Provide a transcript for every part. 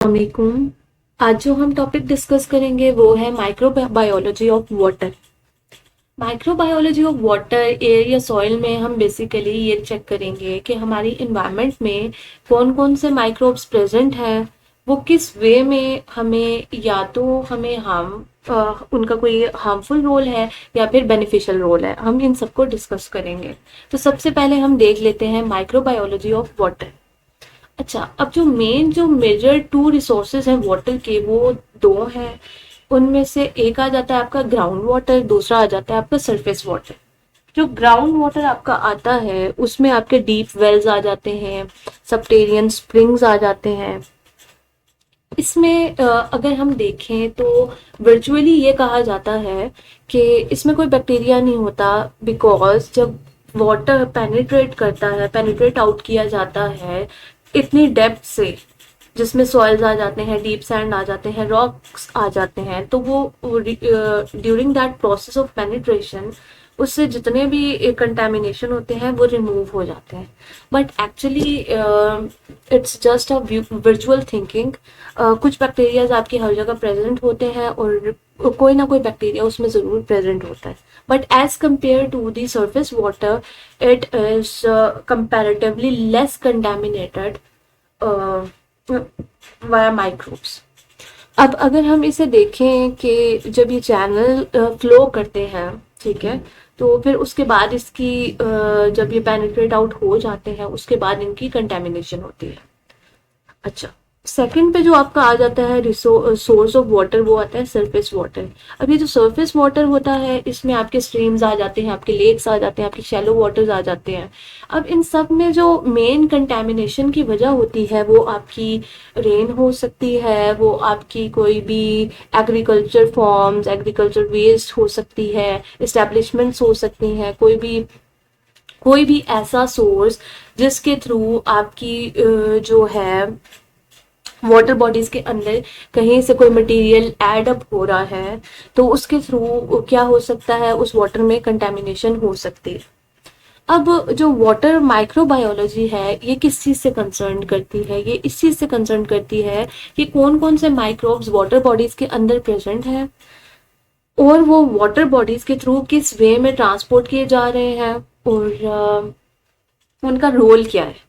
वालेकुम। आज जो हम टॉपिक डिस्कस करेंगे वो है microbiology of water. Microbiology of water, air या सॉइल में हम बेसिकली ये चेक करेंगे कि हमारी इन्वायरमेंट में कौन कौन से माइक्रोब्स प्रेजेंट हैं, वो किस वे में हमें, या तो हमें उनका कोई हार्मफुल रोल है या फिर बेनिफिशियल रोल है। हम इन सबको डिस्कस करेंगे। तो सबसे पहले हम देख लेते हैं माइक्रोबायोलॉजी ऑफ वाटर। अच्छा, अब जो मेजर टू रिसोर्सेज हैं वाटर के, वो दो हैं। उनमें से एक आ जाता है आपका ग्राउंड वाटर, दूसरा आ जाता है आपका सरफेस वाटर। जो ग्राउंड वाटर आपका आता है उसमें आपके डीप वेल्स आ जाते हैं, सबटेरियन स्प्रिंग्स आ जाते हैं। इसमें अगर हम देखें तो वर्चुअली ये कहा जाता है कि इसमें कोई बैक्टीरिया नहीं होता, बिकॉज जब वाटर पेनिट्रेट आउट किया जाता है इतनी डेप्थ से, जिसमें सॉइल्स आ जाते हैं, डीप सैंड आ जाते हैं, रॉक्स आ जाते हैं, तो वो during that process of penetration उससे जितने भी कंटेमिनेशन होते हैं वो रिमूव हो जाते हैं। But actually it's just a virtual thinking. कुछ बैक्टीरियाज आपकी हर जगह प्रेजेंट होते हैं और कोई ना कोई बैक्टीरिया उसमें ज़रूर प्रेजेंट होता है। But as compare to the surface water, it is comparatively less contaminated via microbes. अब अगर हम इसे देखें कि जब ये चैनल फ्लो करते हैं, ठीक है, तो फिर उसके बाद जब ये पेनिट्रेट आउट हो जाते हैं उसके बाद इनकी कंटेमिनेशन होती है। अच्छा, सेकंड पे जो आपका आ जाता है सोर्स ऑफ वाटर, वो आता है सरफेस वाटर। अब ये जो सरफेस वाटर होता है इसमें आपके स्ट्रीम्स आ जाते हैं, आपके लेक्स आ जाते हैं, आपके शैलो वाटर्स आ जाते हैं। अब इन सब में जो मेन कंटेमिनेशन की वजह होती है वो आपकी रेन हो सकती है, वो आपकी कोई भी एग्रीकल्चर फॉर्म्स, एग्रीकल्चर वेस्ट हो सकती है, इस्टेब्लिशमेंट्स हो सकती हैं, कोई भी ऐसा सोर्स जिसके थ्रू आपकी जो है वाटर बॉडीज के अंदर कहीं से कोई मटेरियल ऐड अप हो रहा है, तो उसके थ्रू क्या हो सकता है, उस वाटर में कंटेमिनेशन हो सकती है। अब जो वाटर माइक्रोबायोलॉजी है ये किस चीज़ से कंसर्न करती है, ये इस चीज़ से कंसर्न करती है कि कौन कौन से माइक्रोब्स वाटर बॉडीज के अंदर प्रेजेंट हैं और वो वाटर बॉडीज के थ्रू किस वे में ट्रांसपोर्ट किए जा रहे हैं, और उनका रोल क्या है।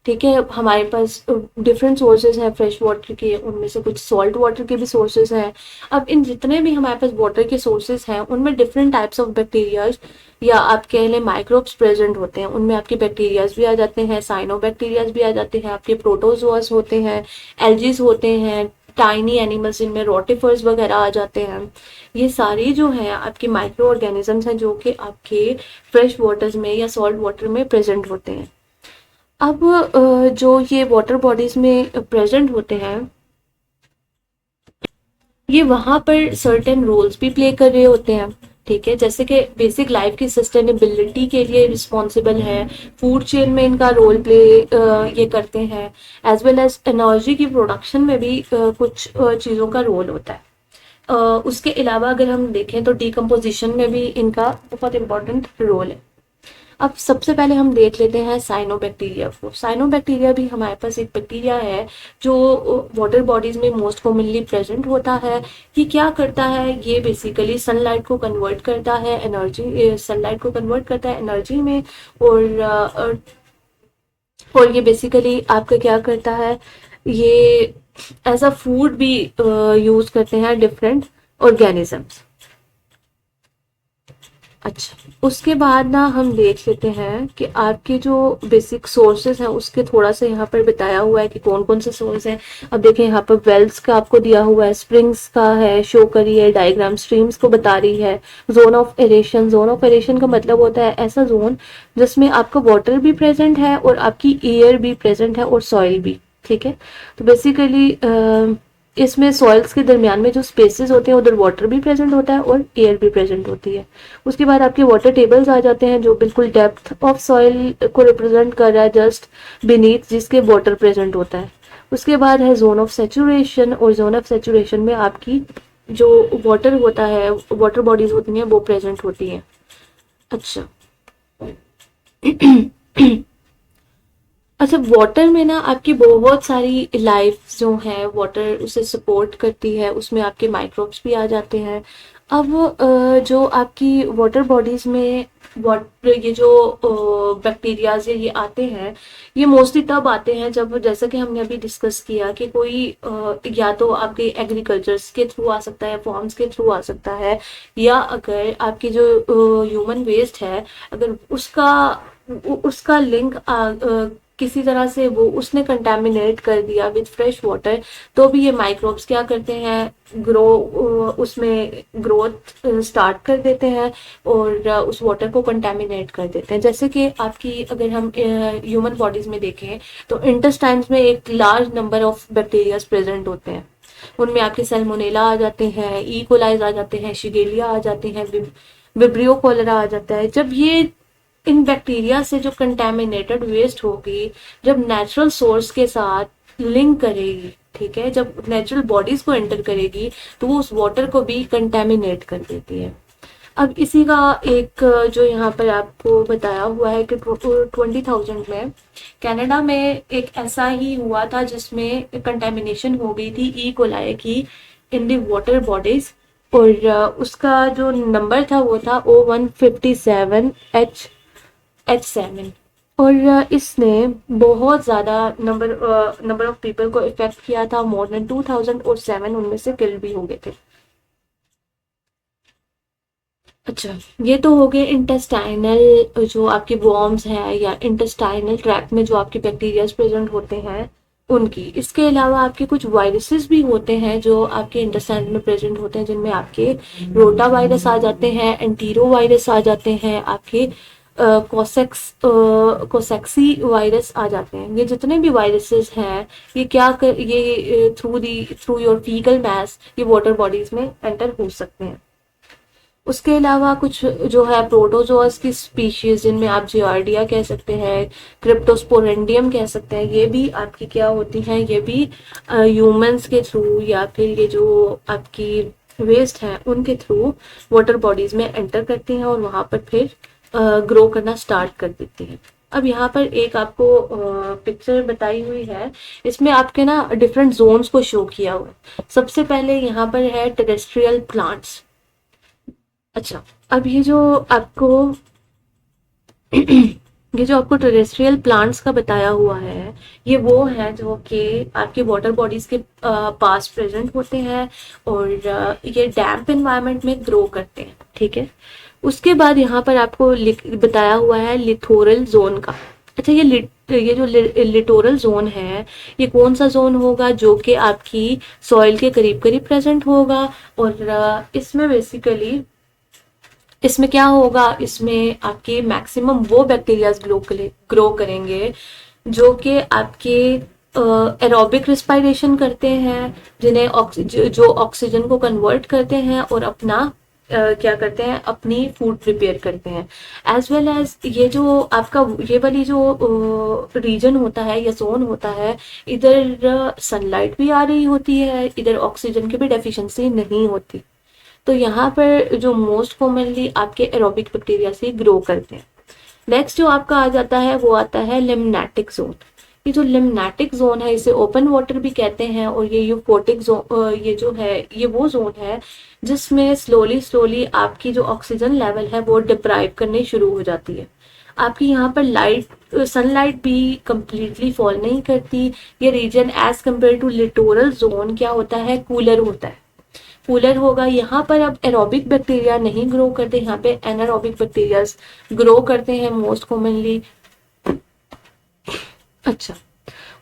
ठीक है, हमारे पास डिफरेंट सोर्सेज हैं फ्रेश वाटर के, उनमें से कुछ सॉल्ट वाटर के भी सोर्सेज हैं। अब इन जितने भी हमारे पास वाटर के सोर्सेज हैं उनमें डिफरेंट टाइप्स ऑफ बैक्टीरियाज या आप कह लें माइक्रोब्स प्रेजेंट होते हैं। उनमें आपके बैक्टीरियाज भी आ जाते हैं, साइनोबैक्टीरियाज भी आ जाते हैं, आपके प्रोटोजोआस होते हैं, एल्जीज होते हैं, टाइनी एनिमल्स जिनमें रोटिफर्स वगैरह आ जाते हैं। ये सारी जो हैं आपकी माइक्रो ऑर्गेनिजम्स हैं जो कि आपके फ्रेश वाटर्स में या सॉल्ट वाटर में प्रेजेंट होते हैं। अब जो ये वाटर बॉडीज में प्रेजेंट होते हैं ये वहाँ पर सर्टेन रोल्स भी प्ले कर रहे होते हैं। ठीक है, जैसे कि बेसिक लाइफ की सस्टेनेबिलिटी के लिए रिस्पॉन्सिबल है, फूड चेन में इनका रोल प्ले ये करते हैं, एज वेल एज एनर्जी की प्रोडक्शन में भी कुछ चीज़ों का रोल होता है। उसके अलावा अगर हम देखें तो डिकम्पोजिशन में भी इनका बहुत इंपॉर्टेंट रोल है। अब सबसे पहले हम देख लेते हैं साइनोबैक्टीरिया को। साइनोबैक्टीरिया भी हमारे पास एक बैक्टीरिया है जो वाटर बॉडीज में मोस्ट कॉमनली प्रेजेंट होता है। ये क्या करता है, ये बेसिकली सनलाइट को कन्वर्ट करता है एनर्जी में, और और ये बेसिकली आपका क्या करता है, ये एज अ फूड भी यूज करते हैं डिफरेंट ऑर्गेनिजम्स। अच्छा, उसके बाद ना हम देख लेते हैं कि आपके जो बेसिक सोर्सेज हैं उसके थोड़ा सा यहाँ पर बताया हुआ है कि कौन कौन से सोर्स हैं। अब देखें यहाँ पर वेल्स का आपको दिया हुआ है, स्प्रिंग्स का है, शो करी है डायग्राम, स्ट्रीम्स को बता रही है। जोन ऑफ एरेशन का मतलब होता है ऐसा जोन जिसमें आपका वाटर भी प्रेजेंट है और आपकी एयर भी प्रेजेंट है और सॉइल भी। ठीक है, तो बेसिकली इसमें सॉइल्स के दरमियान में जो स्पेसेस होते हैं उधर वाटर भी प्रेजेंट होता है और एयर भी प्रेजेंट होती है। उसके बाद आपके वाटर टेबल्स आ जाते हैं जो बिल्कुल डेप्थ ऑफ सॉइल को रिप्रेजेंट कर रहा है, जस्ट बीनीथ जिसके वाटर प्रेजेंट होता है। उसके बाद है जोन ऑफ सेचुरेशन, और जोन ऑफ सेचुरेशन में आपकी जो वाटर होता है, वाटर बॉडीज होती हैं वो प्रेजेंट होती हैं। अच्छा अच्छा, वाटर में ना आपकी बहुत सारी लाइफ जो है वाटर उसे सपोर्ट करती है, उसमें आपके माइक्रोब्स भी आ जाते हैं। अब जो आपकी वाटर बॉडीज में वाटर ये जो बैक्टीरियाज ये आते हैं, ये मोस्टली तब आते हैं जब, जैसा कि हमने अभी डिस्कस किया, कि कोई या तो आपके एग्रीकल्चर्स के थ्रू आ सकता है, फॉर्म्स के थ्रू आ सकता है, या अगर आपकी जो ह्यूमन वेस्ट है, अगर उसका लिंक किसी तरह से वो उसने कंटेमिनेट कर दिया विद फ्रेश वाटर, तो भी ये माइक्रोब्स क्या करते हैं, उसमें ग्रोथ स्टार्ट कर देते हैं और उस वाटर को कंटेमिनेट कर देते हैं। जैसे कि आपकी अगर हम ह्यूमन बॉडीज में देखें तो इंटेस्टाइन्स में एक large number of bacterias present होते हैं। उनमें आपके सैल्मोनेला आ जाते हैं, ई कोलाइज आ जाते हैं, शिगेलिया आ जाते हैं, विब्रियो कोलेरा आ जाता है। जब ये इन बैक्टीरिया से जो कंटेमिनेटेड वेस्ट होगी, जब नेचुरल सोर्स के साथ लिंक करेगी, ठीक है, जब नेचुरल बॉडीज को एंटर करेगी, तो वो उस वाटर को भी कंटेमिनेट कर देती है। अब इसी का एक जो यहाँ पर आपको बताया हुआ है कि 20,000 में कनाडा में एक ऐसा ही हुआ था जिसमें कंटेमिनेशन हो गई थी ई कोलाई की इन द वाटर बॉडीज, और उसका जो नंबर था वो था O157H7। और इसने बहुत ज़्यादा नंबर ऑफ पीपल को इफेक्ट किया था, मोर देन 2000, और 7 उनमें से किल भी हो गए थे। अच्छा, ये तो हो गए इंटेस्टाइनल जो आपके वॉर्म्स हैं या इंटेस्टाइनल ट्रैक्ट में जो आपके बैक्टीरियाज प्रेजेंट होते हैं उनकी। इसके अलावा आपके कुछ वायरसेस भी होते हैं जो आपके इंटेस्टाइन में प्रेजेंट होते हैं, जिनमें आपके रोटा वायरस आ जाते हैं, एंटीरो वायरस आ जाते हैं, आपके कोसेक्सी वायरस आ जाते हैं। ये जितने भी वायरसेस हैं, ये ये थ्रू योर फीकल मैस ये वाटर बॉडीज में एंटर हो सकते हैं। उसके अलावा कुछ जो है प्रोटोजोअस की स्पीशीज, जिनमें आप जियार्डिया कह सकते हैं, क्रिप्टोस्पोरेंडियम कह सकते हैं, ये भी आपकी क्या होती हैं, ये भी ह्यूमंस के थ्रू या फिर ये जो आपकी वेस्ट है उनके थ्रू वाटर बॉडीज में एंटर करती हैं और वहां पर फिर ग्रो करना स्टार्ट कर देती हैं। अब यहाँ पर एक आपको पिक्चर बताई हुई है, इसमें आपके ना डिफरेंट जोन्स को शो किया हुआ है। सबसे पहले यहाँ पर है टेरेस्ट्रियल प्लांट्स। अच्छा, अब ये जो आपको टेरेस्ट्रियल प्लांट्स का बताया हुआ है, ये वो है जो कि आपके वाटर बॉडीज के पास प्रेजेंट होते हैं और ये डैम्प एनवायरनमेंट में ग्रो करते हैं, ठीक है। उसके बाद यहाँ पर आपको बताया हुआ है लिथोरल जोन का। अच्छा, ये जो लिटोरल जोन है, ये कौन सा जोन होगा, जो कि आपकी सॉइल के करीब करीब प्रेजेंट होगा, और इसमें बेसिकली इसमें क्या होगा, इसमें आपके मैक्सिमम वो बैक्टीरियाज ग्रो करेंगे जो कि आपके एरोबिक रिस्पायरेशन करते हैं, जो ऑक्सीजन को कन्वर्ट करते हैं और अपना क्या करते हैं, अपनी फूड प्रिपेयर करते हैं। एज वेल एज ये जो आपका ये वाली जो रीजन होता है या जोन होता है, इधर सनलाइट भी आ रही होती है, इधर ऑक्सीजन की भी डेफिशिएंसी नहीं होती। तो यहाँ पर जो मोस्ट कॉमनली आपके एरोबिक बैक्टीरिया से ग्रो करते हैं। नेक्स्ट जो आपका आ जाता है वो आता है लिम्नेटिक जोन। ये जो लिम्नेटिक जोन है, इसे ओपन वाटर भी कहते हैं, और ये यूफोटिक जोन, ये जो है ये वो जोन है जिसमें स्लोली स्लोली आपकी जो ऑक्सीजन लेवल है वो डिप्राइव करनी शुरू हो जाती है। आपकी यहाँ पर सनलाइट भी कंप्लीटली फॉल नहीं करती। ये reason as compare to littoral zone क्या होता है, कूलर होता है, कूलर होगा। यहाँ पर अब एरोबिक बैक्टीरिया नहीं ग्रो करते, यहाँ पे एनारोबिक बैक्टीरिया ग्रो करते हैं मोस्ट कॉमनली। अच्छा,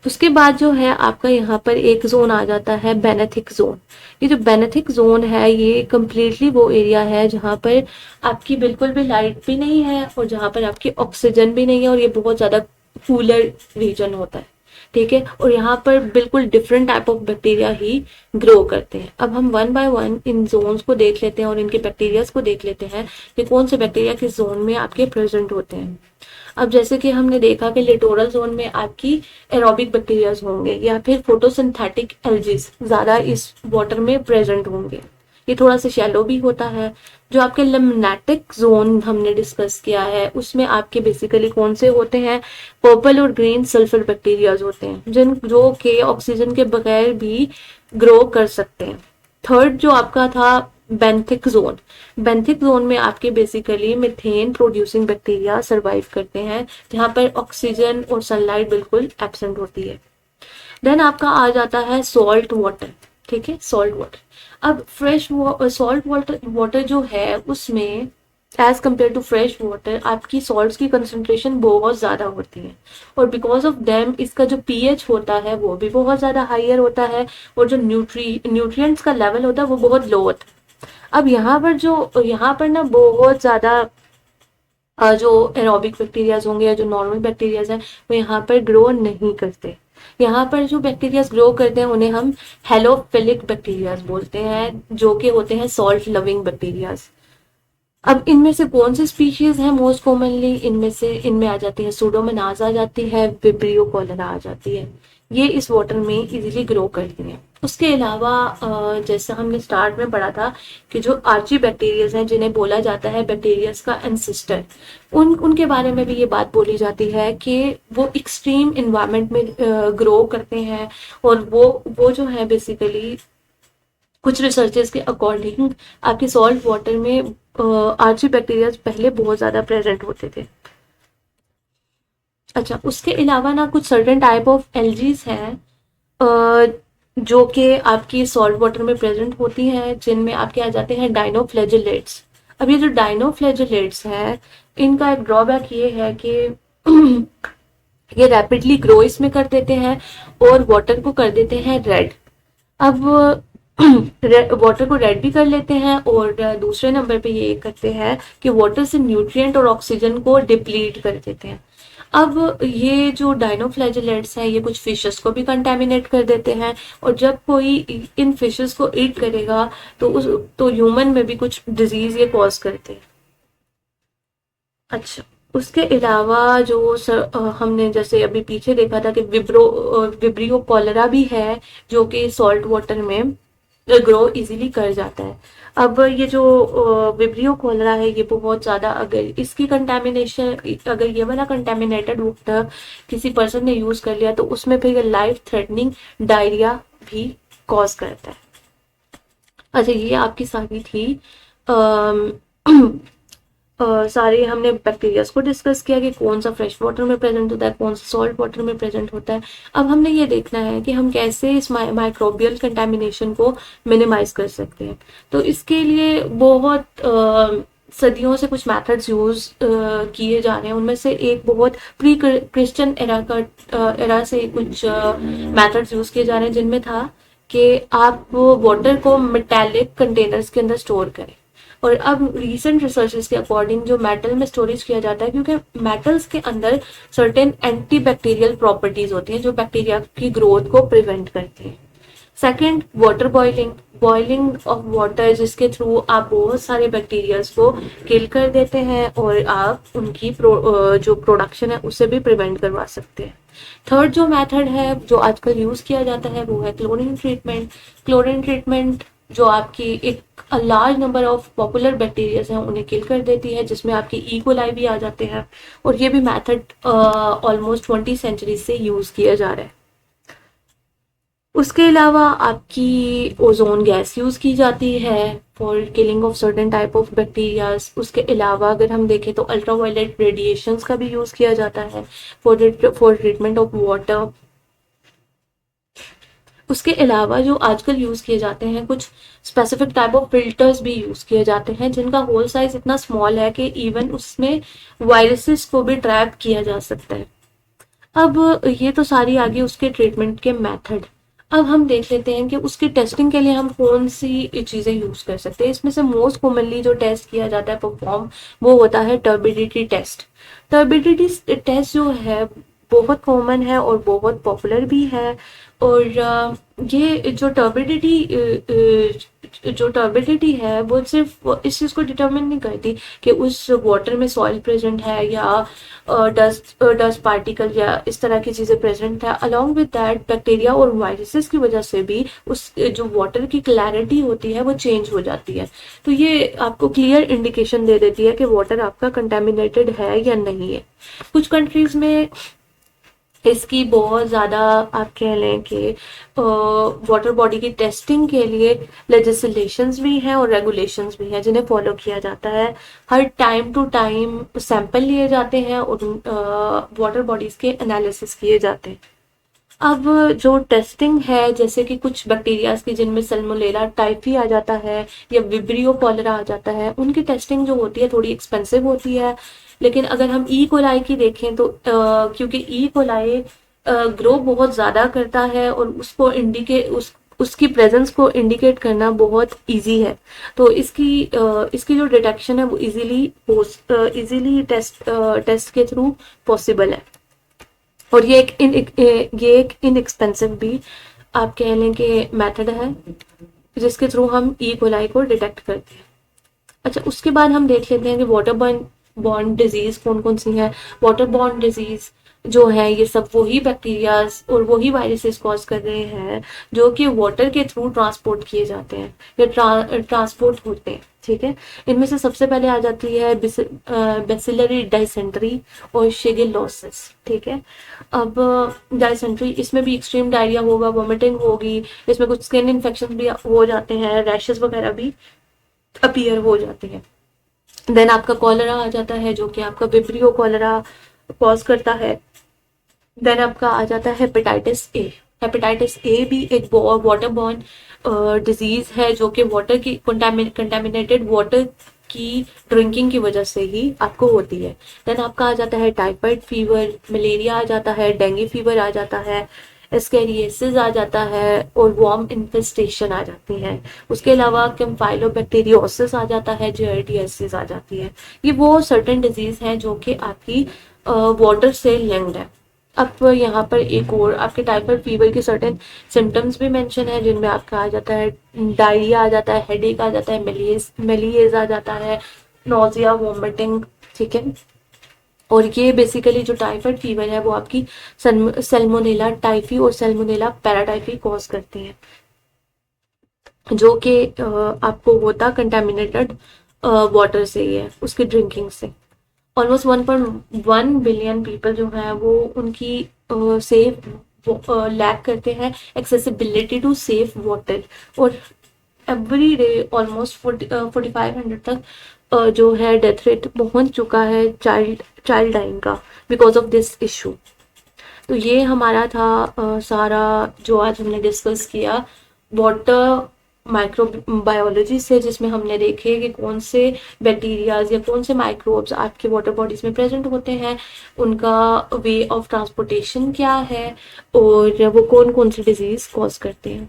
उसके बाद जो है आपका यहाँ पर एक जोन आ जाता है बेनेथिक जोन। ये जो बेनेथिक जोन है, ये कम्प्लीटली वो एरिया है जहाँ पर आपकी बिल्कुल भी लाइट भी नहीं है और जहाँ पर आपकी ऑक्सीजन भी नहीं है, और ये बहुत ज्यादा कूलर रीजन होता है, ठीक है। और यहाँ पर बिल्कुल डिफरेंट टाइप ऑफ बैक्टीरिया ही ग्रो करते हैं। अब हम वन बाय वन इन जोन्स को देख लेते हैं और इनके बैक्टीरियाज को देख लेते हैं कि कौन से बैक्टीरिया किस जोन में आपके प्रेजेंट होते हैं। अब जैसे कि हमने देखा कि लिटोरल जोन में आपकी एरोबिक बैक्टीरियाज होंगे या फिर फोटोसिंथेटिक एल्जीज ज्यादा इस वाटर में प्रेजेंट होंगे, ये थोड़ा सा शैलो भी होता है। जो आपके लिम्फेटिक जोन हमने डिस्कस किया है उसमें आपके बेसिकली कौन से होते हैं, पर्पल और ग्रीन सल्फर बैक्टीरियाज होते हैं जिन जो के ऑक्सीजन के बगैर भी ग्रो कर सकते हैं। थर्ड जो आपका था बेंथिक जोन, बेंथिक जोन में आपके basically methane producing bacteria survive करते हैं जहां पर ऑक्सीजन और सनलाइट बिल्कुल एब्सेंट होती है। देन आपका आ जाता है सॉल्ट वाटर, ठीक है, सॉल्ट वाटर। अब फ्रेश सॉल्ट वाटर जो है उसमें as compare to fresh water आपकी सॉल्ट्स की कंसंट्रेशन बहुत ज़्यादा होती है और बिकॉज ऑफ देम इसका जो पीएच होता है वो भी बहुत ज़्यादा हायर होता है और जो न्यूट्रिएंट्स का लेवल होता है वो बहुत लो होता है। अब यहाँ पर ना बहुत ज़्यादा जो एरोबिक बैक्टीरियाज होंगे या जो नॉर्मल बैक्टीरियाज हैं वो यहाँ पर ग्रो नहीं करते। यहाँ पर जो बैक्टीरियाज ग्रो करते हैं उन्हें हम हेलोफिलिक बैक्टीरियाज बोलते हैं जो कि होते हैं सॉल्ट लविंग बैक्टीरियाज। अब इनमें से कौन सी स्पीशीज है मोस्ट कॉमनली, इनमें आ जाती है सूडोमोनास आ जाती है, विब्रियो कॉलरा आ जाती है। ये इस वाटर में इजीली ग्रो करती हैं। उसके अलावा जैसा हमने स्टार्ट में पढ़ा था कि जो आर्ची बैक्टीरियाज हैं जिन्हें बोला जाता है बैक्टीरियाज का एंसिस्टर, उनके बारे में भी ये बात बोली जाती है कि वो एक्सट्रीम इन्वायरमेंट में ग्रो करते हैं और वो जो है बेसिकली कुछ रिसर्चेस के अकॉर्डिंग आपके सॉल्ट वाटर में आर्ची बैक्टीरियाज पहले बहुत ज्यादा प्रेजेंट होते थे। अच्छा, उसके अलावा ना कुछ सर्टेन टाइप ऑफ एल्जीज हैं जो कि आपकी सॉल्ट वाटर में प्रेजेंट होती हैं जिनमें आपके आ जाते हैं डाइनोफ्लैजेलेट्स। अब ये जो डाइनोफ्लैजेलेट्स हैं इनका एक ड्रॉबैक ये है कि ये रैपिडली ग्रो इसमें कर देते हैं और वाटर को कर देते हैं रेड। अब वाटर को रेड भी कर लेते हैं और दूसरे नंबर पे ये करते हैं कि वाटर से न्यूट्रिएंट और ऑक्सीजन को डिप्लीट कर देते हैं। अब ये जो डाइनोफ्लैजेलेट्स हैं ये कुछ फिशेस को भी कंटेमिनेट कर देते हैं और जब कोई इन फिशेस को ईट करेगा तो ह्यूमन में भी कुछ डिजीज ये कॉज करते हैं। अच्छा, उसके अलावा जो हमने जैसे अभी पीछे देखा था कि विब्रियो कॉलरा भी है जो कि सॉल्ट वाटर में ग्रो इजीली कर जाता है। अब ये जो विब्रियो कॉलरा है ये बहुत ज़्यादा अगर इसकी कंटेमिनेशन, अगर ये वाला कंटेमिनेटेड वाटर किसी पर्सन ने यूज़ कर लिया तो उसमें फिर लाइफ थ्रेटनिंग डायरिया भी कॉज करता है। अच्छा, ये आपकी सारी थी सारे हमने बैक्टीरियाज को डिस्कस किया कि कौन सा फ्रेश वाटर में प्रेजेंट होता है, कौन सा सॉल्ट वाटर में प्रेजेंट होता है। अब हमने ये देखना है कि हम कैसे इस माइक्रोबियल कंटेमिनेशन को मिनिमाइज कर सकते हैं। तो इसके लिए बहुत सदियों से कुछ मेथड्स यूज किए जा रहे हैं। उनमें से एक बहुत प्री क्रिश्चियन एरा से कुछ मेथड्स यूज किए जा रहे हैं जिनमें था कि आप वाटर को मेटालिक कंटेनर्स के अंदर स्टोर करें। और अब रिसेंट रिसर्चेस के अकॉर्डिंग जो मेटल में स्टोरेज किया जाता है क्योंकि मेटल्स के अंदर सर्टेन एंटी बैक्टीरियल प्रॉपर्टीज होती हैं जो बैक्टीरिया की ग्रोथ को प्रिवेंट करती हैं। Second, water boiling of water जिसके थ्रू आप बहुत सारे बैक्टीरियाज को किल कर देते हैं और आप उनकी जो प्रोडक्शन है उससे भी प्रिवेंट करवा सकते हैं। थर्ड जो मेथड है जो आजकल यूज किया जाता है वो है क्लोरीन ट्रीटमेंट। क्लोरीन ट्रीटमेंट जो आपकी एक large number of popular bacterias हैं उन्हें किल कर देती है जिसमें आपके ई कोलाई भी आ जाते हैं और ये भी मेथड ऑलमोस्ट 20 सेंचुरी से यूज किया जा रहा है। उसके अलावा आपकी ओजोन गैस यूज की जाती है for killing of certain type of bacterias. उसके अलावा अगर हम देखें तो अल्ट्रावायलेट रेडिएशंस का भी यूज किया जाता है फॉर ट्रीटमेंट ऑफ वाटर। उसके अलावा जो आजकल यूज किए जाते हैं कुछ स्पेसिफिक टाइप ऑफ फिल्टर्स भी यूज किए जाते हैं जिनका होल साइज इतना स्मॉल है कि इवन उसमें वायरसेस को भी ट्रैप किया जा सकता है। अब ये तो सारी आगे उसके ट्रीटमेंट के मेथड। अब हम देख लेते हैं कि उसकी टेस्टिंग के लिए हम कौन सी चीज़ें यूज कर सकते हैं। इसमें से मोस्ट कॉमनली जो टेस्ट किया जाता है परफॉर्म वो होता है टर्बिडिटी टेस्ट। टर्बिडिटी टेस्ट जो है बहुत कॉमन है और बहुत पॉपुलर भी है और ये जो टर्बिडिटी जो टर्बिडिटी है वो सिर्फ इस चीज़ को डिटरमिन नहीं करती कि उस वाटर में सॉइल प्रेजेंट है या डस्ट पार्टिकल या इस तरह की चीज़ें प्रेजेंट है। अलॉन्ग विद दैट बैक्टीरिया और वायरसेस की वजह से भी उस जो वाटर की क्लैरिटी होती है वो चेंज हो जाती है। तो ये आपको क्लियर इंडिकेशन दे देती है कि वाटर आपका कंटेमिनेटेड है या नहीं है। कुछ कंट्रीज में इसकी बहुत ज़्यादा आप कह लें कि वाटर बॉडी की टेस्टिंग के लिए लेजिस्लेशंस भी हैं और रेगुलेशंस भी हैं जिन्हें फॉलो किया जाता है। हर टाइम टू टाइम सैंपल लिए जाते हैं और वाटर बॉडीज़ के एनालिसिस किए जाते हैं। अब जो टेस्टिंग है जैसे कि कुछ बैक्टीरियाज की जिनमें सल्मोनेला टाइफी आ जाता है या विब्रियो कॉलरा आ जाता है, उनकी टेस्टिंग जो होती है थोड़ी एक्सपेंसिव होती है। लेकिन अगर हम ई कोलाई की देखें तो क्योंकि ई कोलाई ग्रो बहुत ज़्यादा करता है और उसको उसकी प्रेजेंस को इंडिकेट करना बहुत इजी है, तो इसकी जो डिटेक्शन है वो इजीली टेस्ट के थ्रू पॉसिबल है। और ये एक इनएक्सपेंसिव भी आप कह लें कि मेथड है जिसके थ्रू हम ई कोलाई को डिटेक्ट करते हैं। अच्छा, उसके बाद हम देख लेते हैं कि वाटर बॉर्न डिजीज कौन कौन सी है। वाटर बॉर्न डिजीज जो है ये सब वही बैक्टीरियाज और वही वायरसेस कॉज कर रहे हैं जो कि वाटर के थ्रू ट्रांसपोर्ट किए जाते हैं या ट्रांसपोर्ट होते हैं। ठीक है, इनमें से सबसे पहले आ जाती है बेसिलरी डाइसेंट्री और शिगेलोसिस। ठीक है, अब डाइसेंट्री, इसमें भी एक्सट्रीम डायरिया होगा, वोमिटिंग होगी, इसमें कुछ स्किन इन्फेक्शन भी हो जाते हैं, रैशेस वगैरह भी अपीयर हो जाते हैं। देन आपका कॉलरा आ जाता है जो कि आपका विब्रियो कॉलरा कॉज करता है। देन आपका आ जाता है हेपेटाइटिस ए। हेपेटाइटिस ए भी एक वाटर बॉर्न डिजीज है जो कि वाटर की कंटामिनेटेड वाटर की ड्रिंकिंग की वजह से ही आपको होती है। देन आपका आ जाता है टाइफाइड फीवर, मलेरिया आ जाता है, डेंगू फीवर आ जाता है, एस्केरियासिस आ जाता है और वॉर्म इन्फेस्टेशन आ जाती है। उसके अलावा कैम्फाइलोबैक्टीरियोसिस आ जाता है, जियार्डियासिस आ जाती है। ये वो सर्टेन डिजीज हैं जो कि आपकी वाटर से लिंक्ड है। अब यहाँ पर एक और आपके टाइफाइड फीवर के सर्टेन सिम्टम्स भी मेंशन है जिनमें आपका आ जाता है डायरिया आ जाता है, हेडेक आ जाता है, मेलिएज आ जाता है, नोजिया, वॉमिटिंग। ठीक है, और ये बेसिकली जो टाइफाइड फीवर है वो आपकी सल्मोनेला टाइफी और सल्मोनेला पैराटाइफी कॉज करती हैं जो कि आपको होता कंटेमिनेटेड वाटर से ही है, उसकी ड्रिंकिंग से। ऑलमोस्ट 1.1 बिलियन पीपल जो हैं वो उनकी सेफ लैक करते हैं एक्सेसिबिलिटी टू सेफ वाटर। और एवरी डे ऑलमोस्ट 4500 तक जो है डेथ रेट पहुंच चुका है चाइल्ड डाइंग का बिकॉज ऑफ दिस इशू। तो ये हमारा था सारा जो आज हमने डिस्कस किया वाटर माइक्रोबायोलॉजी से, जिसमें हमने देखे कि कौन से बैक्टीरियाज या कौन से माइक्रोब्स आपके वाटर बॉडीज में प्रेजेंट होते हैं, उनका वे ऑफ ट्रांसपोर्टेशन क्या है और वो कौन कौन सी डिजीज कॉज करते हैं।